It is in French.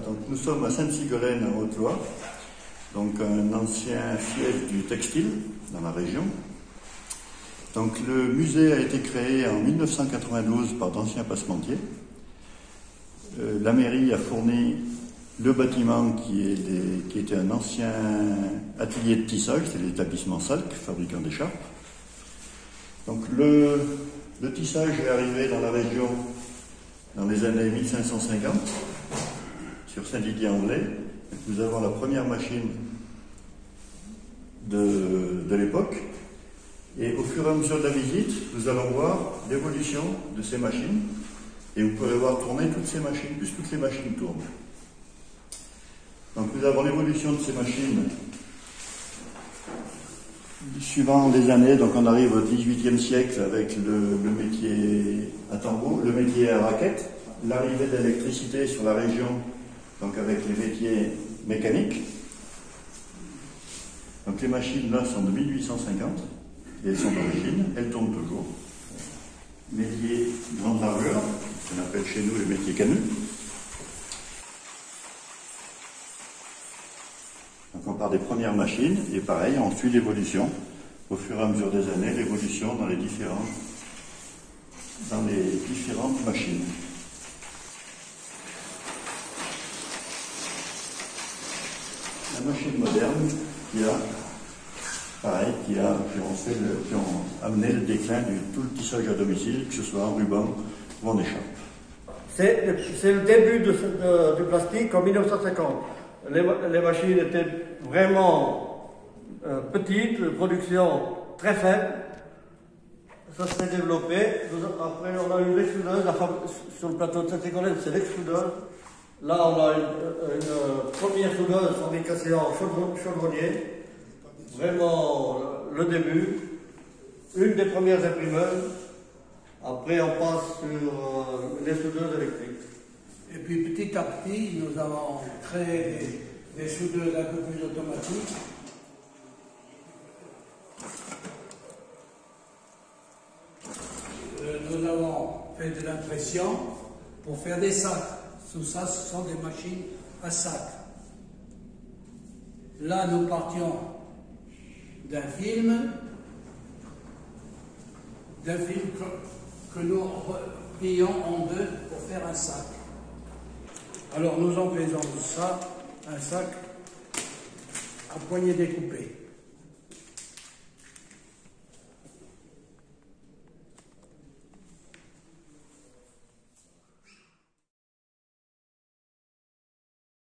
donc nous sommes à Sainte-Sigolène en Haute-Loire, donc un ancien siège du textile dans la région. Donc le musée a été créé en 1992 par d'anciens passementiers. La mairie a fourni le bâtiment qui était un ancien atelier de tissage, c'est l'établissement Salk, fabricant d'écharpes. Donc le tissage est arrivé dans la région dans les années 1550, sur Saint-Didier-en-Velay. Nous avons la première machine de l'époque. Et au fur et à mesure de la visite, nous allons voir l'évolution de ces machines. Et vous pourrez voir tourner toutes ces machines, puisque toutes les machines tournent. Donc nous avons l'évolution de ces machines suivant les années. Donc on arrive au XVIIIe siècle avec le métier à tambour, le métier à raquette, l'arrivée de l'électricité sur la région, donc avec les métiers mécaniques. Donc les machines là sont de 1850, et elles sont d'origine, elles tournent toujours. Métier grande largeur, qu'on appelle chez nous le métier canut. Donc on part des premières machines, et pareil, on suit l'évolution, au fur et à mesure des années, l'évolution dans les différentes machines. La machine moderne qui ont amené le déclin de tout le tissage à domicile, que ce soit en ruban ou en écharpe. C'est le début du plastique en 1950. Les machines étaient vraiment petites, de production très faible. Ça s'est développé. Après, on a une extrudeuse sur le plateau de Sainte-Sigolène, c'est l'extrudeuse. Là, on a une première soudeuse fabrication chaudronnier. Vraiment le début. Une des premières imprimeuses. Après, on passe sur les soudeuses électriques. Et puis petit à petit, nous avons créé des soudeuses un peu plus automatiques. Nous avons fait de l'impression pour faire des sacs. Tout ça, ce sont des machines à sacs. Là, nous partions d'un film que nous plions en deux pour faire un sac. Alors nous en faisons ça, un sac à poignée découpée.